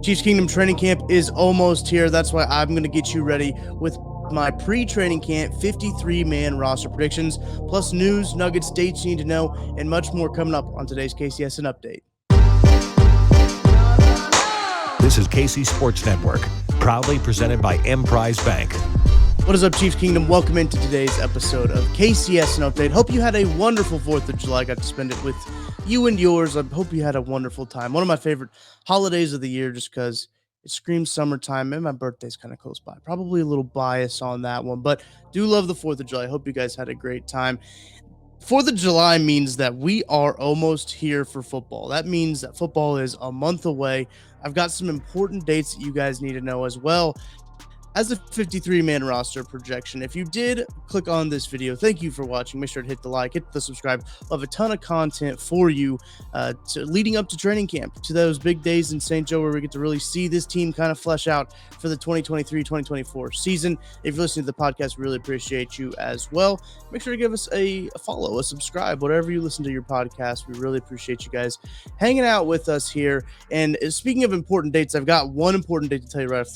Chiefs Kingdom training camp is almost here. That's why I'm going to get you ready with my pre-training camp 53-man roster predictions, plus news, nuggets, dates you need to know, and much more coming up on today's KCSN Update. This is KC Sports Network, proudly presented by Emprise Bank. What is up, Chiefs Kingdom? Welcome into today's episode of KCSN Update. Hope you had a wonderful 4th of July. Got to spend it with you and yours. I hope you had a wonderful time. One of my favorite holidays of the year just because it screams summertime, and my birthday's kind of close by. Probably a little bias on that one, but do love the 4th of July. Hope you guys had a great time. 4th of July means that we are almost here for football. That means that football is a month away. I've got some important dates that you guys need to know as well as a 53-man roster projection. If you did click on this video, thank you for watching. Make sure to hit the like, hit the subscribe. We'll have a ton of content for you leading up to training camp, to those big days in St. Joe where we get to really see this team kind of flesh out for the 2023-2024 season. If you're listening to the podcast, we really appreciate you as well. Make sure to give us a follow, a subscribe, whatever you listen to your podcast. We really appreciate you guys hanging out with us here. And speaking of important dates, I've got one important date to tell you right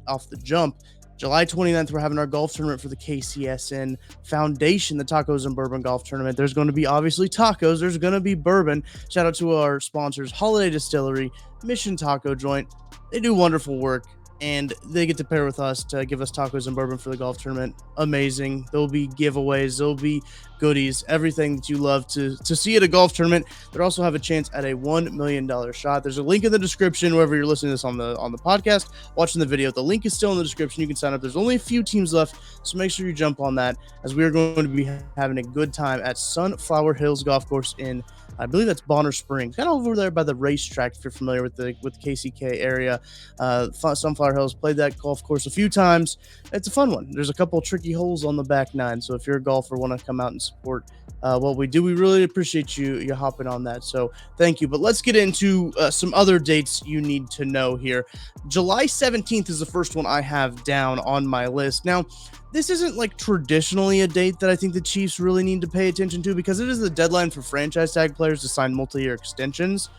off the jump. July 29th, we're having our golf tournament for the KCSN Foundation, the Tacos and Bourbon Golf Tournament. There's going to be obviously tacos. There's going to be bourbon. Shout out to our sponsors, Holiday Distillery, Mission Taco Joint. They do wonderful work, and they get to pair with us to give us tacos and bourbon for the golf tournament. Amazing. There'll be giveaways. There'll be goodies, everything that you love to see at a golf tournament. They also have a chance at a $1 million shot. There's a link in the description wherever you're listening to this on the podcast, watching the video. The link is still in the description. You can sign up. There's only a few teams left, so make sure you jump on that, as we are going to be having a good time at Sunflower Hills Golf Course in, I believe that's Bonner Springs, kind of over there by the racetrack. If you're familiar with the KCK area, Sunflower Hills, played that golf course a few times. It's a fun one. There's a couple tricky holes on the back nine, so if you're a golfer, want to come out and support what we do, we really appreciate you hopping on that. So thank you. But let's get into some other dates you need to know here. July 17th is the first one I have down on my list. Now, this isn't like traditionally a date that I think the Chiefs really need to pay attention to, because it is the deadline for franchise tag players to sign multi-year extensions.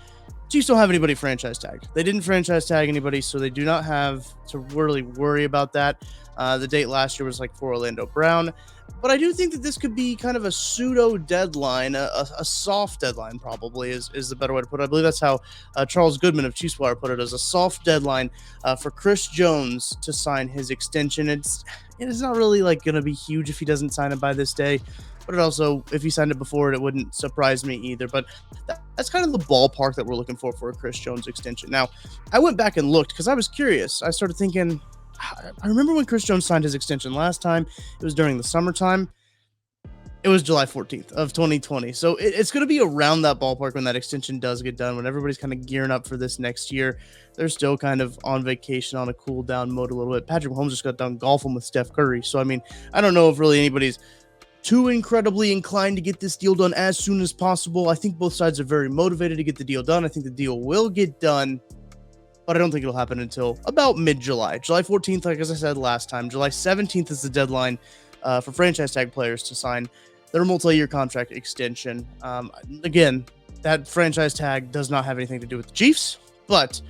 Chiefs don't have anybody franchise tagged. They didn't franchise tag anybody, so they do not have to really worry about that. The date last year was like for Orlando Brown. But I do think that this could be kind of a pseudo deadline, a soft deadline probably is the better way to put it. I believe that's how Charles Goodman of Chiefs Wire put it, as a soft deadline for Chris Jones to sign his extension. It's not really like going to be huge if he doesn't sign it by this day. But it also, if he signed it before it wouldn't surprise me either. But that's kind of the ballpark that we're looking for a Chris Jones extension. Now, I went back and looked because I was curious. I started thinking, I remember when Chris Jones signed his extension last time. It was during the summertime. It was July 14th of 2020. So it's going to be around that ballpark when that extension does get done, when everybody's kind of gearing up for this next year. They're still kind of on vacation, on a cool down mode a little bit. Patrick Mahomes just got done golfing with Steph Curry. So, I mean, I don't know if really anybody's too incredibly inclined to get this deal done as soon as possible. I think both sides are very motivated to get the deal done. I think the deal will get done, but I don't think it'll happen until about mid-July. July 14th, like as I said last time. July 17th is the deadline for franchise tag players to sign their multi-year contract extension. Again, that franchise tag does not have anything to do with the Chiefs, but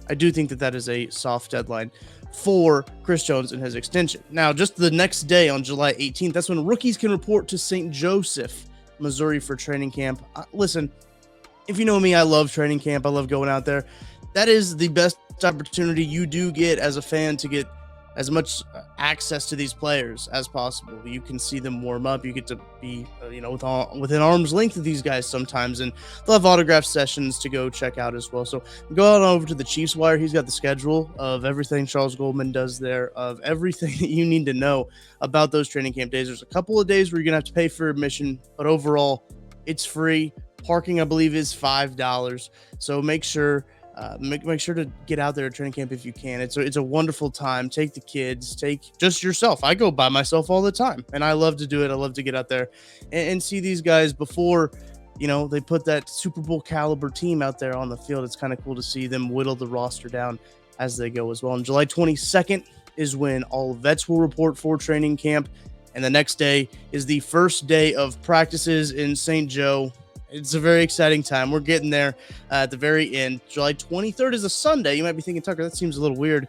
I do think that is a soft deadline for Chris Jones and his extension. Now, just the next day on July 18th, that's when rookies can report to St. Joseph, Missouri for training camp. Listen, if you know me, I love training camp. I love going out there. That is the best opportunity you do get as a fan to get as much access to these players as possible. You can see them warm up. You get to be, within arm's length of these guys sometimes, and they'll have autograph sessions to go check out as well. So go on over to the Chiefs Wire. He's got the schedule of everything Charles Goldman does there, of everything that you need to know about those training camp days. There's a couple of days where you're gonna have to pay for admission, but overall, it's free. Parking, I believe, is $5. So make sure to get out there at training camp if you can. It's a wonderful time. Take the kids, take just yourself. I go by myself all the time, and I love to do it. I love to get out there and see these guys before, they put that Super Bowl caliber team out there on the field. It's kind of cool to see them whittle the roster down as they go as well. And July 22nd is when all vets will report for training camp. And the next day is the first day of practices in St. Joe. It's a very exciting time. We're getting there at the very end. July 23rd is a Sunday. You might be thinking, Tucker, that seems a little weird.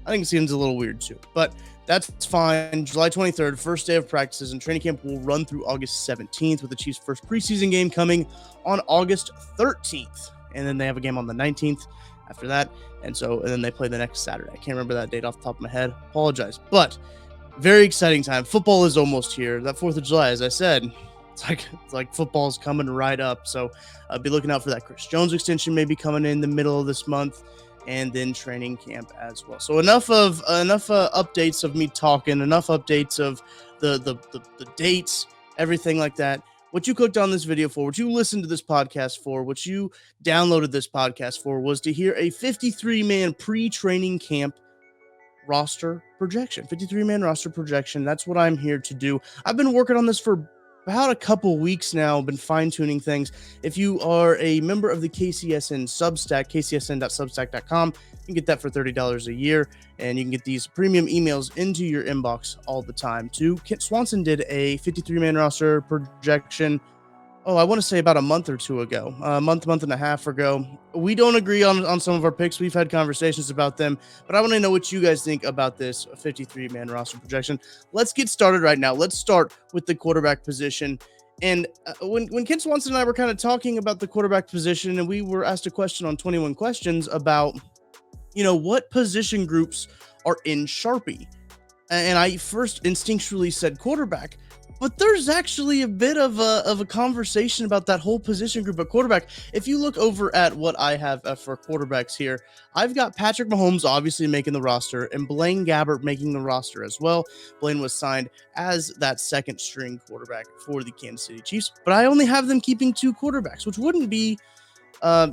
I think it seems a little weird too, but that's fine. July 23rd, first day of practices, and training camp will run through August 17th with the Chiefs' first preseason game coming on August 13th. And then they have a game on the 19th after that. And then they play the next Saturday. I can't remember that date off the top of my head. Apologize. But very exciting time. Football is almost here. That 4th of July, as I said, it's like football's coming right up. So be looking out for that. Chris Jones extension may be coming in the middle of this month, and then training camp as well. So enough updates of me talking, enough updates of the dates, everything like that. What you clicked on this video for, what you listened to this podcast for, what you downloaded this podcast for was to hear a 53-man pre-training camp roster projection. 53-man roster projection. That's what I'm here to do. I've been working on this for about a couple weeks now, been fine-tuning things. If you are a member of the KCSN Substack, kcsn.substack.com, you can get that for $30 a year, and you can get these premium emails into your inbox all the time too. Kent Swanson did a 53-man roster projection, I want to say about a month or two ago, a month and a half ago. We don't agree on some of our picks. We've had conversations about them, but I want to know what you guys think about this 53-man roster projection. Let's get started right now. Let's start with the quarterback position. And when Kent Swanson and I were kind of talking about the quarterback position, and we were asked a question on 21 Questions about, what position groups are in Sharpie. And I first instinctually said quarterback, but there's actually a bit of a conversation about that whole position group at quarterback. If you look over at what I have for quarterbacks here, I've got Patrick Mahomes obviously making the roster and Blaine Gabbert making the roster as well. Blaine was signed as that second string quarterback for the Kansas City Chiefs, but I only have them keeping 2 quarterbacks, which wouldn't be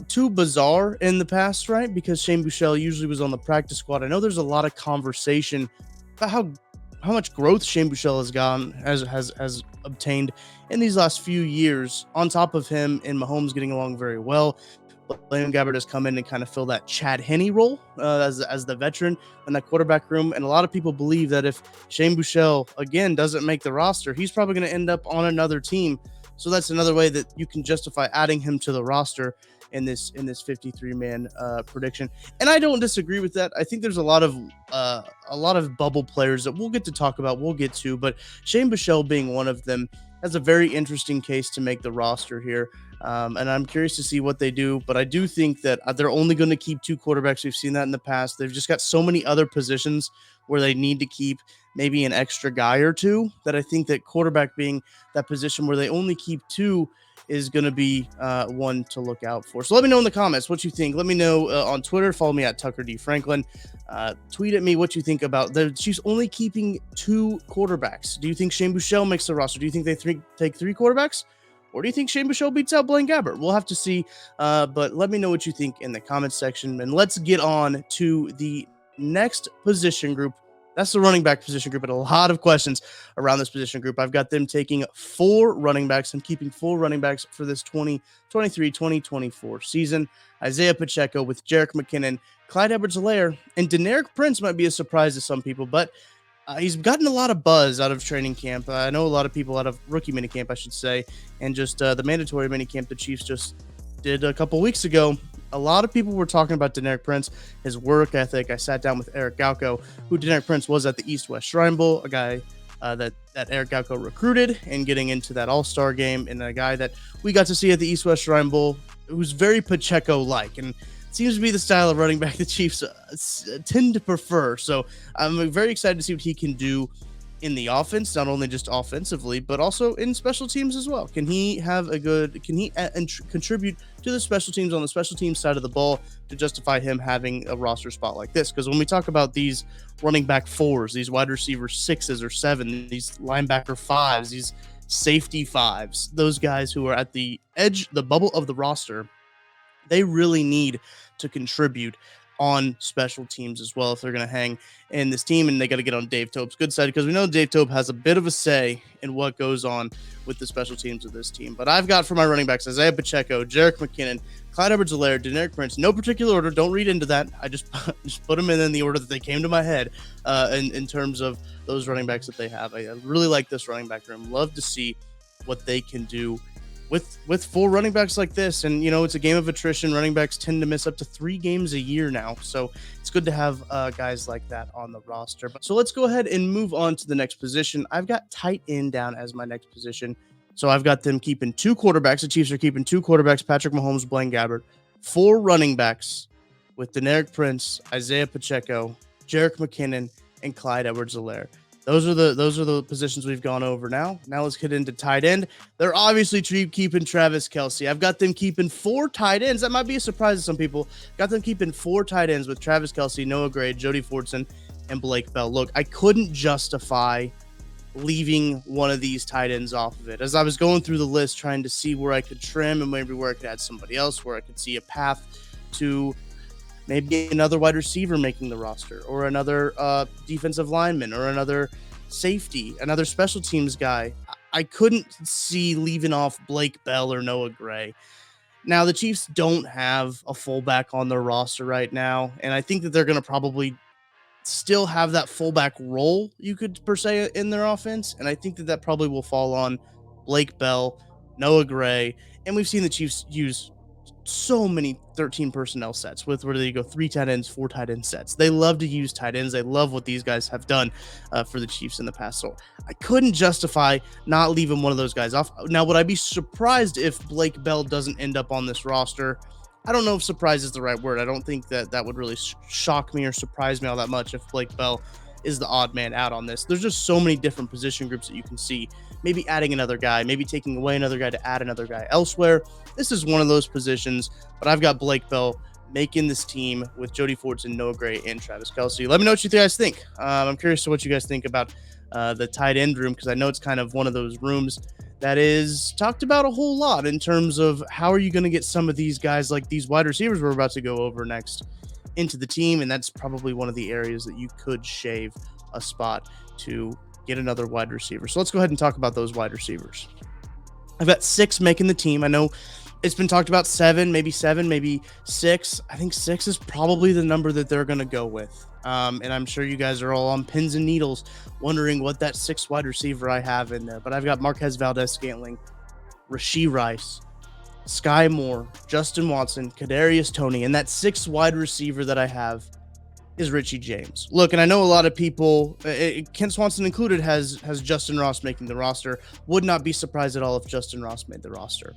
too bizarre in the past, right? Because Shane Buechele usually was on the practice squad. I know there's a lot of conversation about how much growth Shane Buechele has obtained in these last few years, on top of him and Mahomes getting along very well. But Blaine Gabbert has come in and kind of fill that Chad Henne role as the veteran in that quarterback room. And a lot of people believe that if Shane Buechele, again, doesn't make the roster, he's probably going to end up on another team. So that's another way that you can justify adding him to the roster in this 53-man prediction. And I don't disagree with that. I think there's a lot of bubble players that we'll get to talk about, but Shane Buechele being one of them has a very interesting case to make the roster here. And I'm curious to see what they do, but I do think that they're only going to keep 2 quarterbacks. We've seen that in the past. They've just got so many other positions where they need to keep maybe an extra guy or two, that I think that quarterback being that position where they only keep 2 is going to be one to look out for. So let me know in the comments what you think. Let me know on Twitter. Follow me at Tucker D. Franklin. Tweet at me what you think about the Chiefs only keeping 2 quarterbacks. Do you think Shane Buechele makes the roster? Do you think they take 3 quarterbacks? Or do you think Shane Buechele beats out Blaine Gabbert? We'll have to see. But let me know what you think in the comments section. And let's get on to the next position group. That's the running back position group, and a lot of questions around this position group. I've got them taking 4 running backs and keeping 4 running backs for this 2023-2024 season. Isaiah Pacheco with Jerick McKinnon, Clyde Edwards-Helaire, and Deneric Prince might be a surprise to some people, but he's gotten a lot of buzz out of training camp. I know a lot of people out of rookie minicamp, I should say, and just the mandatory minicamp the Chiefs just did a couple weeks ago. A lot of people were talking about Deneric Prince, his work ethic. I sat down with Eric Galko, who Deneric Prince was at the East-West Shrine Bowl, a guy that Eric Galko recruited and getting into that all-star game, and a guy that we got to see at the East-West Shrine Bowl who's very Pacheco-like, and seems to be the style of running back the Chiefs tend to prefer. So I'm very excited to see what he can do in the offense, not only just offensively, but also in special teams as well. Can he contribute to the special teams on the special teams side of the ball to justify him having a roster spot like this? Because when we talk about these running back 4s, these wide receiver 6s or 7, these linebacker 5s, these safety 5s, those guys who are at the edge, the bubble of the roster, they really need to contribute on special teams as well if they're going to hang in this team, and they got to get on Dave Tope's good side, because we know Dave Tope has a bit of a say in what goes on with the special teams of this team. But I've got for my running backs Isaiah Pacheco, Jerick McKinnon, Clyde Edwards-Helaire, Deneric Prince. No particular order. Don't read into that. I just put them in the order that they came to my head in terms of those running backs that they have. I really like this running back room. Love to see what they can do with four running backs like this, and it's a game of attrition. Running backs tend to miss up to 3 games a year now, so it's good to have guys like that on the roster. So let's go ahead and move on to the next position. I've got tight end down as my next position. So I've got them keeping 2 quarterbacks. The Chiefs are keeping 2 quarterbacks, Patrick Mahomes, Blaine Gabbert, 4 running backs with Deneric Prince, Isaiah Pacheco, Jerick McKinnon, and Clyde Edwards-Helaire. Those are the positions we've gone over now. Now let's get into tight end. They're obviously keeping Travis Kelce. I've got them keeping 4 tight ends. That might be a surprise to some people. Got them keeping 4 tight ends with Travis Kelce, Noah Gray, Jody Fortson, and Blake Bell. Look, I couldn't justify leaving one of these tight ends off of it. As I was going through the list, trying to see where I could trim and maybe where I could add somebody else, where I could see a path to maybe another wide receiver making the roster, or another defensive lineman, or another safety, another special teams guy. I couldn't see leaving off Blake Bell or Noah Gray. Now, the Chiefs don't have a fullback on their roster right now, and I think that they're going to probably still have that fullback role, you could per se, in their offense, and I think that probably will fall on Blake Bell, Noah Gray, and we've seen the Chiefs use so many 13 personnel sets with where they go 3 tight ends, 4 tight end sets. They love to use tight ends. They love what these guys have done for the Chiefs in the past. So I couldn't justify not leaving one of those guys off. Now, would I be surprised if Blake Bell doesn't end up on this roster? I don't know if surprise is the right word. I don't think that would really shock me or surprise me all that much if Blake Bell is the odd man out on this. There's just so many different position groups that you can see. Maybe adding another guy, maybe taking away another guy to add another guy elsewhere. This is one of those positions, but I've got Blake Bell making this team with Jody Fortson, Noah Gray, and Travis Kelce. Let me know what you guys think. I'm curious to what you guys think about the tight end room, because I know it's kind of one of those rooms that is talked about a whole lot in terms of how are you going to get some of these guys, like these wide receivers we're about to go over next, into the team, and that's probably one of the areas that you could shave a spot to get another wide receiver. So let's go ahead and talk about those wide receivers. I've got 6 making the team. I know it's been talked about 7, maybe 6. I think 6 is probably the number that they're going to go with. And I'm sure you guys are all on pins and needles wondering what that 6th wide receiver I have in there. But I've got Marquez Valdez-Scantling, Rashee Rice, Sky Moore, Justin Watson, Kadarius Toney, and that 6th wide receiver that I have is Richie James. Look, and I know a lot of people, Kent Swanson included, has Justin Ross making the roster. Would not be surprised at all if Justin Ross made the roster.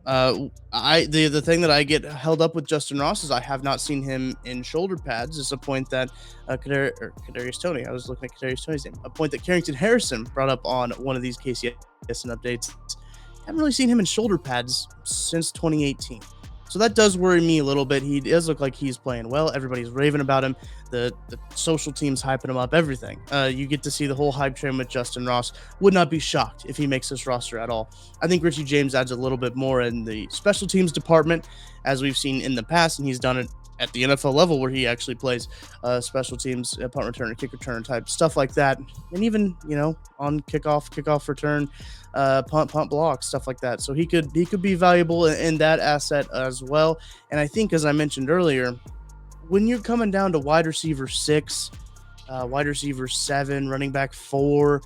The thing that I get held up with Justin Ross is I have not seen him in shoulder pads. It's a point that Kadarius Toney, I was looking at Kadarius Toney's name, a point that Carrington Harrison brought up on one of these KCSN updates. I haven't really seen him in shoulder pads since 2018. So that does worry me a little bit. He does look like he's playing well. Everybody's raving about him. The social team's hyping him up, everything. You get to see the whole hype train with Justin Ross. Would not be shocked if he makes this roster at all. I think Richie James adds a little bit more in the special teams department, as we've seen in the past, and he's done it at the NFL level where he actually plays special teams, punt return, kick return type stuff like that. And even, on kickoff return, punt block, stuff like that. So he could be valuable in that asset as well. And I think, as I mentioned earlier, when you're coming down to wide receiver 6, wide receiver 7, running back 4,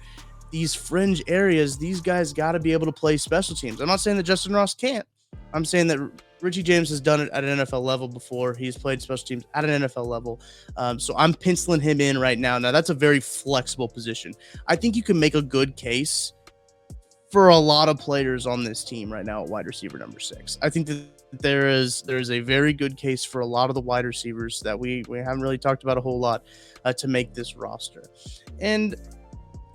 these fringe areas, these guys got to be able to play special teams. I'm not saying that Justin Ross can't. I'm saying that Richie James has done it at an NFL level before. He's played special teams at an NFL level. So I'm penciling him in right now. Now, that's a very flexible position. I think you can make a good case for a lot of players on this team right now at wide receiver number 6. I think that there is a very good case for a lot of the wide receivers that we haven't really talked about a whole lot to make this roster. And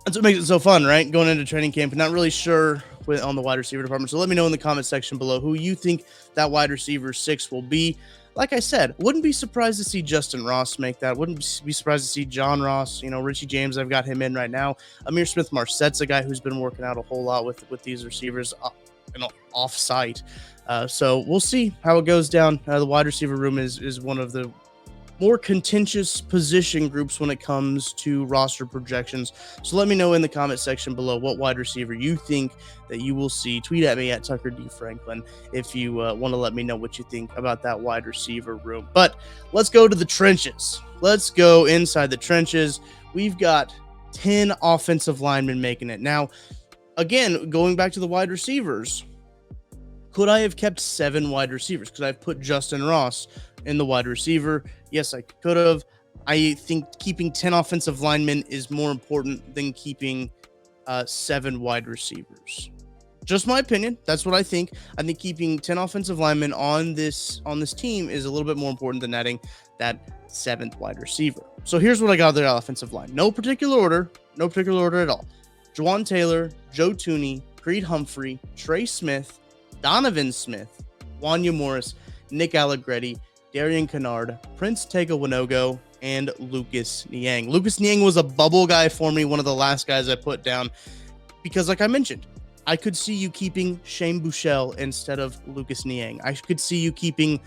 that's what makes it so fun, right? Going into training camp and not really sure on the wide receiver department. So let me know in the comment section below who you think that wide receiver 6 will be. Like I said, wouldn't be surprised to see Justin Ross make that. Wouldn't be surprised to see John Ross. Richie James, I've got him in right now. Amir Smith-Marsette's a guy who's been working out a whole lot with these receivers off-site. So we'll see how it goes down. The wide receiver room is one of the more contentious position groups when it comes to roster projections. So let me know in the comment section below what wide receiver you think that you will see. Tweet at me at Tucker D. Franklin if you want to let me know what you think about that wide receiver room. But let's go to the trenches. Let's go inside the trenches. We've got 10 offensive linemen making it. Now, again, going back to the wide receivers, Could I have kept 7 wide receivers? Could I have put Justin Ross in the wide receiver? Yes, I could have. I think keeping 10 offensive linemen is more important than keeping 7 wide receivers. Just my opinion. That's what I think. I think keeping 10 offensive linemen on this team is a little bit more important than adding that 7th wide receiver. So here's what I got of their offensive line. No particular order at all. Juwan Taylor, Joe Thuney, Creed Humphrey, Trey Smith, Donovan Smith, Wanya Morris, Nick Allegretti, Darian Kennard, Prince Tega Winogo, and Lucas Niang. Lucas Niang was a bubble guy for me, one of the last guys I put down, because like I mentioned, I could see you keeping Shane Buechele instead of Lucas Niang. I could see you keeping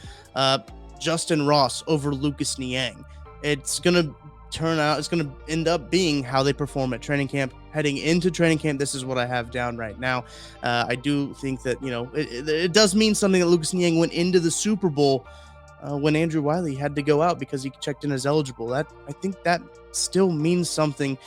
Justin Ross over Lucas Niang. It's going to end up being how they perform at training camp. Heading into training camp, this is what I have down right now. I do think that, it does mean something that Lucas Niang went into the Super Bowl when Andrew Wiley had to go out because he checked in as eligible. I think that still means something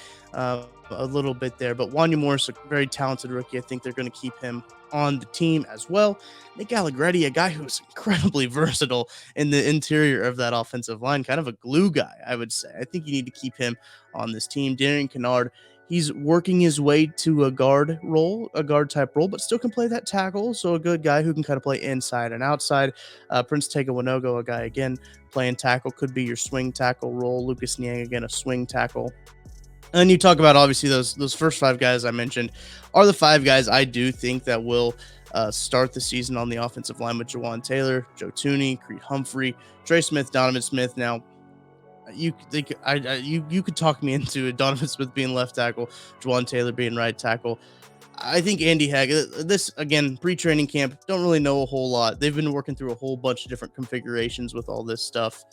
a little bit there. But Wanya Morris, a very talented rookie. I think they're going to keep him on the team as well. Nick Allegretti, a guy who's incredibly versatile in the interior of that offensive line, kind of a glue guy, I would say. I think you need to keep him on this team. Darian Kennard, he's working his way to a guard type role, but still can play that tackle. So a good guy who can kind of play inside and outside. Prince Tega Winogo, a guy, again, playing tackle, could be your swing tackle role. Lucas Niang, again, a swing tackle. And then you talk about, obviously, those first 5 guys I mentioned are the 5 guys I do think that will start the season on the offensive line with Juwan Taylor, Joe Thuney, Creed Humphrey, Trey Smith, Donovan Smith. Now, you could talk me into Donovan Smith being left tackle, Juwan Taylor being right tackle. I think Andy Hag, this, again, pre-training camp, don't really know a whole lot. They've been working through a whole bunch of different configurations with all this stuff.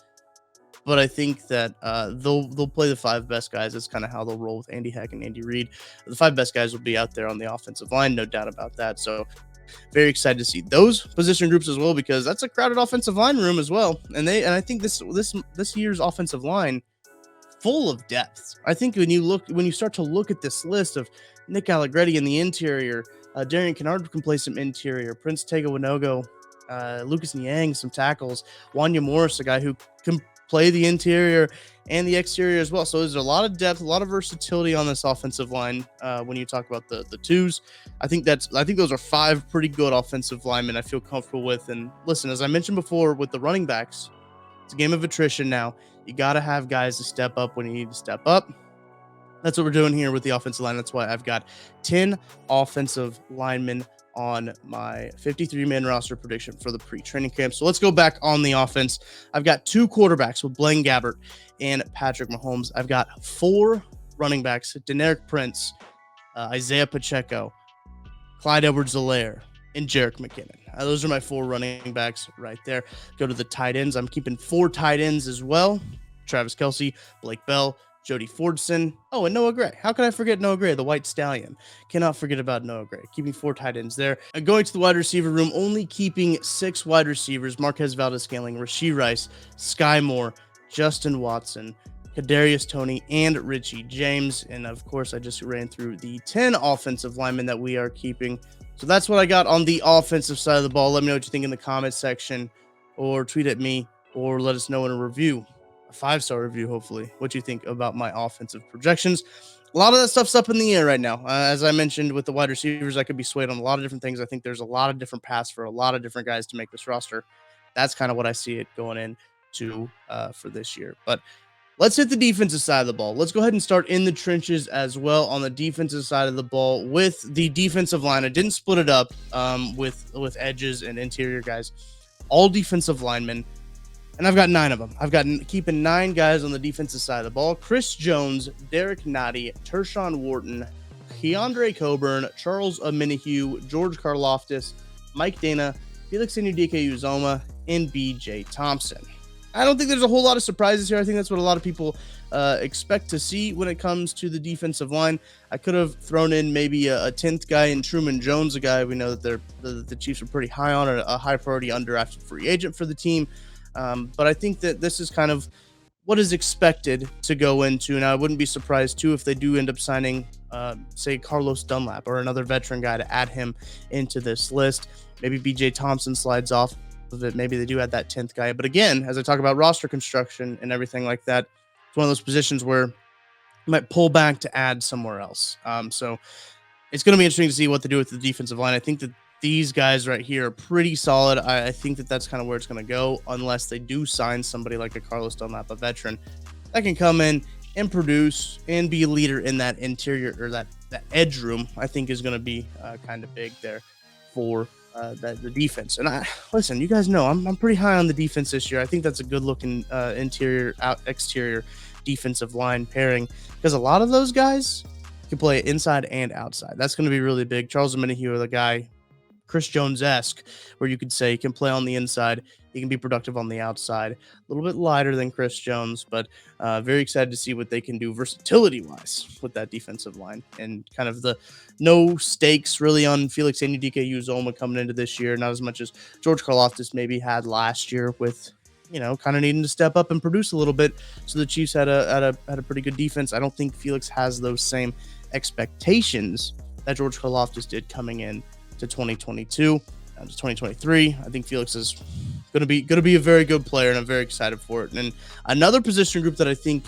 But I think that they'll play the 5 best guys. That's kind of how they'll roll with Andy Heck and Andy Reid. The 5 best guys will be out there on the offensive line, no doubt about that. So very excited to see those position groups as well, because that's a crowded offensive line room as well. And I think this year's offensive line, full of depth. I think when you start to look at this list of Nick Allegretti in the interior, Darian Kennard can play some interior, Prince Tega Winogo, Lucas Niang, some tackles, Wanya Morris, a guy who can play the interior and the exterior as well. So there's a lot of depth, a lot of versatility on this offensive line. When you talk about the twos, I think those are 5 pretty good offensive linemen I feel comfortable with. And listen, as I mentioned before, with the running backs, it's a game of attrition now. You got to have guys to step up when you need to step up. That's what we're doing here with the offensive line. That's why I've got 10 offensive linemen on my 53-man roster prediction for the pre-training camp. So let's go back on the offense. I've got 2 quarterbacks with Blaine Gabbert and Patrick Mahomes. I've got 4 running backs, Deneric Prince, Isaiah Pacheco, Clyde Edwards-Helaire, and Jerick McKinnon. Those are my 4 running backs right there. Go to the tight ends. I'm keeping 4 tight ends as well. Travis Kelce, Blake Bell, Jody Fordson. Oh, and Noah Gray. How could I forget Noah Gray, the white stallion? Cannot forget about Noah Gray. Keeping 4 tight ends there. And going to the wide receiver room, only keeping 6 wide receivers. Marquez Valdes-Scantling, Rashee Rice, Sky Moore, Justin Watson, Kadarius Toney, and Richie James. And of course, I just ran through the 10 offensive linemen that we are keeping. So that's what I got on the offensive side of the ball. Let me know what you think in the comments section, or tweet at me, or let us know in a review. 5-star review, hopefully, what you think about my offensive projections. A lot of that stuff's up in the air right now. As I mentioned, with the wide receivers, I could be swayed on a lot of different things. I think there's a lot of different paths for a lot of different guys to make this roster. That's kind of what I see it going into for this year. But let's hit the defensive side of the ball. Let's go ahead and start in the trenches as well on the defensive side of the ball with the defensive line. I didn't split it up with edges and interior guys. All defensive linemen. And I've got 9 of them. I've got keeping 9 guys on the defensive side of the ball. Chris Jones, Derek Nottie, Tershawn Wharton, Keandre Coburn, Charles Omenihu, George Karlaftis, Mike Dana, Felix Anudike-Uzomah, and B.J. Thompson. I don't think there's a whole lot of surprises here. I think that's what a lot of people expect to see when it comes to the defensive line. I could have thrown in maybe a 10th guy in Truman Jones, a guy we know that the Chiefs are pretty high on, a high priority undrafted free agent for the team. But I think that this is kind of what is expected to go into. Now, I wouldn't be surprised too if they do end up signing, say, Carlos Dunlap or another veteran guy to add him into this list. Maybe BJ Thompson slides off of it. Maybe they do add that 10th guy. But again, as I talk about roster construction and everything like that, it's one of those positions where you might pull back to add somewhere else. So it's going to be interesting to see what they do with the defensive line. I think that these guys right here are pretty solid. I think that that's kind of where it's going to go, unless they do sign somebody like a Carlos Dunlap, a veteran that can come in and produce and be a leader in that interior or that edge room. I think is going to be kind of big there for the defense. And listen, you guys know I'm pretty high on the defense this year. I think that's a good looking interior exterior defensive line pairing, because a lot of those guys can play inside and outside. That's going to be really big. Charles Omenihu, the guy, Chris Jones-esque, where you could say he can play on the inside, he can be productive on the outside. A little bit lighter than Chris Jones, but very excited to see what they can do versatility-wise with that defensive line. And kind of the no stakes really on Felix Anudike-Uzomah coming into this year, not as much as George Karlaftis maybe had last year with, kind of needing to step up and produce a little bit. So the Chiefs had a pretty good defense. I don't think Felix has those same expectations that George Karlaftis did coming in to 2022 to 2023. I think Felix is going to be a very good player, and I'm very excited for it. And another position group that I think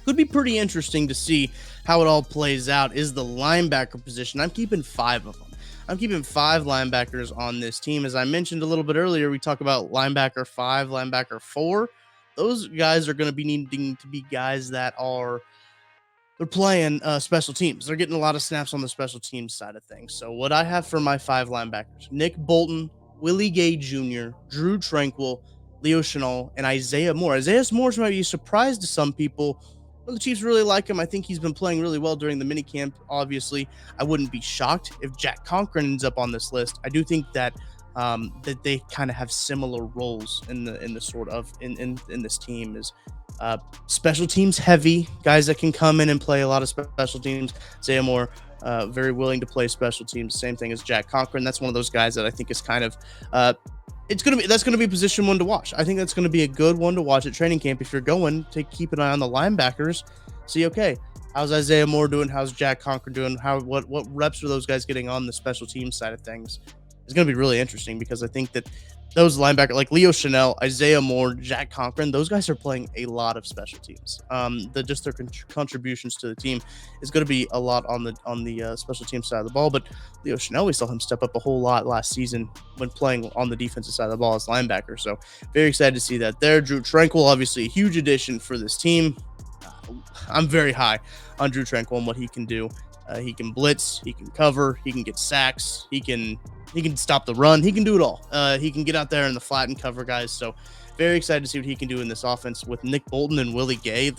could be pretty interesting to see how it all plays out is the linebacker position. I'm keeping 5 of them. I'm keeping 5 linebackers on this team. As I mentioned a little bit earlier, we talk about linebacker 5, linebacker 4. Those guys are going to be needing to be guys that they're playing special teams. They're getting a lot of snaps on the special teams side of things. So what I have for my 5 linebackers: Nick Bolton, Willie Gay Jr., Drew Tranquil, Leo Chenal, and Isaiah Moore. Isaiah Moore might be a surprise to some people. Well, the Chiefs really like him. I think he's been playing really well during the minicamp. Obviously, I wouldn't be shocked if Jack Conklin ends up on this list. I do think that that they kind of have similar roles in the sort of in this team. Is special teams heavy guys that can come in and play a lot of special teams. Isaiah Moore, very willing to play special teams. Same thing as Jack Conklin. That's one of those guys that I think is kind of that's gonna be position one to watch. I think that's gonna be a good one to watch at training camp. If you're going to keep an eye on the linebackers, see, okay, how's Isaiah Moore doing? How's Jack Conklin doing? What reps are those guys getting on the special team side of things? It's gonna be really interesting, because I think that those linebackers like Leo Chenal, Isaiah Moore, Jack Conklin, those guys are playing a lot of special teams. Just their contributions to the team is going to be a lot on the special team side of the ball. But Leo Chenal, we saw him step up a whole lot last season when playing on the defensive side of the ball as linebacker. So very excited to see that there. Drew Tranquil, obviously a huge addition for this team. I'm very high on Drew Tranquil and what he can do. He can blitz, he can cover, he can get sacks, he can stop the run, he can do it all. He can get out there in the flat and cover guys. So very excited to see what he can do in this offense with Nick Bolton and Willie Gay.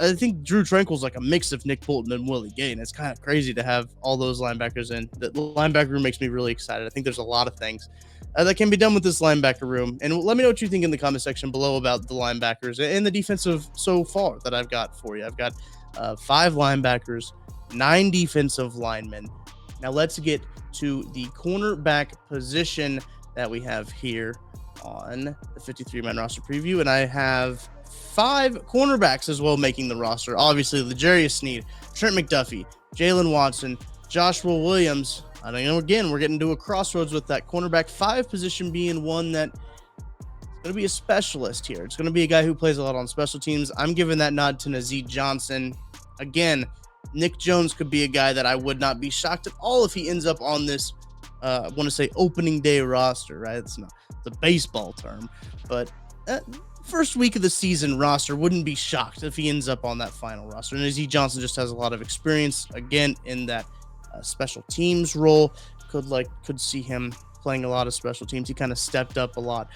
I think Drew Tranquil's like a mix of Nick Bolton and Willie Gay, and it's kind of crazy to have all those linebackers in. The linebacker room makes me really excited. I think there's a lot of things that can be done with this linebacker room. And let me know what you think in the comment section below about the linebackers and the defensive so far that I've got for you. I've got 5 linebackers, 9 defensive linemen. Now let's get to the cornerback position that we have here on the 53-man roster preview. And I have 5 cornerbacks as well making the roster. Obviously, L'Jarius Sneed, Trent McDuffie, Jalen Watson, Joshua Williams. I know, again, we're getting to a crossroads with that cornerback 5 position being one that is going to be a specialist here. It's going to be a guy who plays a lot on special teams. I'm giving that nod to Nazeed Johnson. Again, Nick Jones could be a guy that I would not be shocked at all if he ends up on this, I want to say opening day roster, right? It's not the baseball term, but first week of the season roster, wouldn't be shocked if he ends up on that final roster. And Nazeed Johnson just has a lot of experience, again, in that special teams role. Could see him playing a lot of special teams. He kind of stepped up a lot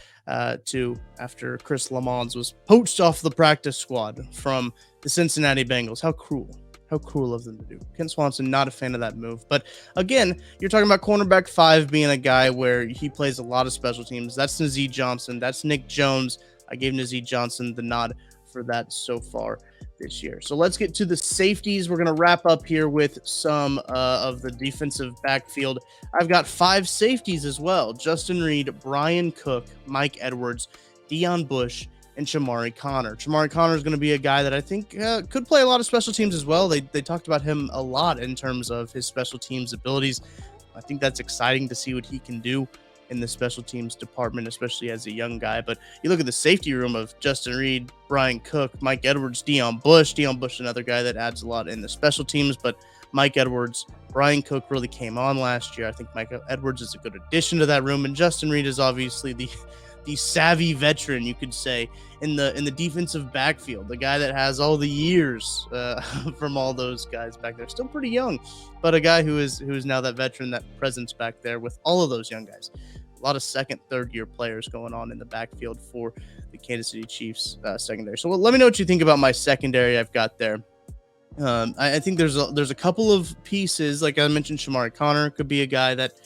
too after Chris Lamons was poached off the practice squad from the Cincinnati Bengals. How cruel of them to do. Ken Swanson, not a fan of that move. But again, you're talking about cornerback 5 being a guy where he plays a lot of special teams. That's Nazeed Johnson. That's Nick Jones. I gave Nazeed Johnson the nod for that so far this year. So let's get to the safeties. We're going to wrap up here with some of the defensive backfield. I've got 5 safeties as well: Justin Reed, Brian Cook, Mike Edwards, Deion Bush, and Shamari Connor. Shamari Connor is going to be a guy that I think could play a lot of special teams as well. They talked about him a lot in terms of his special teams abilities. I think that's exciting to see what he can do in the special teams department, especially as a young guy. But you look at the safety room of Justin Reed, Brian Cook, Mike Edwards, Deon Bush, another guy that adds a lot in the special teams, but Mike Edwards, Brian Cook really came on last year. I think Mike Edwards is a good addition to that room, and Justin Reed is obviously the savvy veteran, you could say, in the defensive backfield, the guy that has all the years from all those guys back there. Still pretty young, but a guy who is now that veteran, that presence back there with all of those young guys. A lot of second, third year players going on in the backfield for the Kansas City Chiefs secondary. So let me know what you think about my secondary I've got there. I think there's a couple of pieces, like I mentioned. Shamari Connor could be a guy that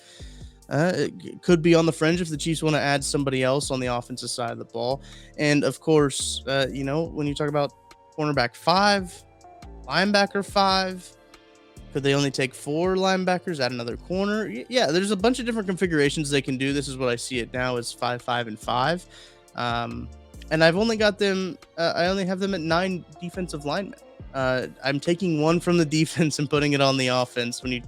could be on the fringe if the Chiefs want to add somebody else on the offensive side of the ball. And of course, when you talk about cornerback 5, linebacker 5, could they only take 4 linebackers, add another corner? Yeah, there's a bunch of different configurations they can do. This is what I see it now as 5, 5, and 5. And I've only got them, I only have them at 9 defensive linemen. I'm taking one from the defense and putting it on the offense. When you're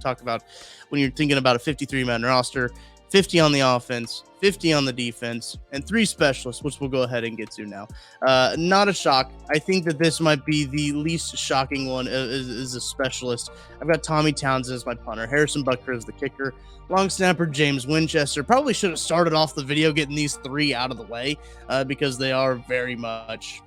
thinking about a 53-man roster, 50 on the offense, 50 on the defense, and 3 specialists, which we'll go ahead and get to now. Not a shock. I think that this might be the least shocking one is a specialist. I've got Tommy Townsend as my punter, Harrison Butker as the kicker, long snapper James Winchester. Probably should have started off the video getting these 3 out of the way because they are very much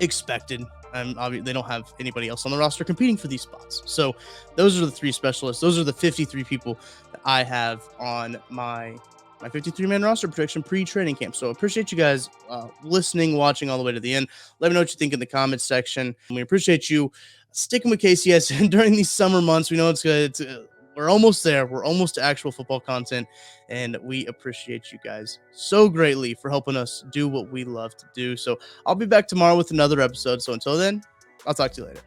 expected. Obviously, they don't have anybody else on the roster competing for these spots. So those are the 3 specialists. Those are the 53 people that I have on my 53-man roster prediction pre-training camp. So appreciate you guys listening, watching all the way to the end. Let me know what you think in the comments section. We appreciate you sticking with KCS during these summer months. We know it's good. We're almost there. We're almost to actual football content, and we appreciate you guys so greatly for helping us do what we love to do. So I'll be back tomorrow with another episode. So until then, I'll talk to you later.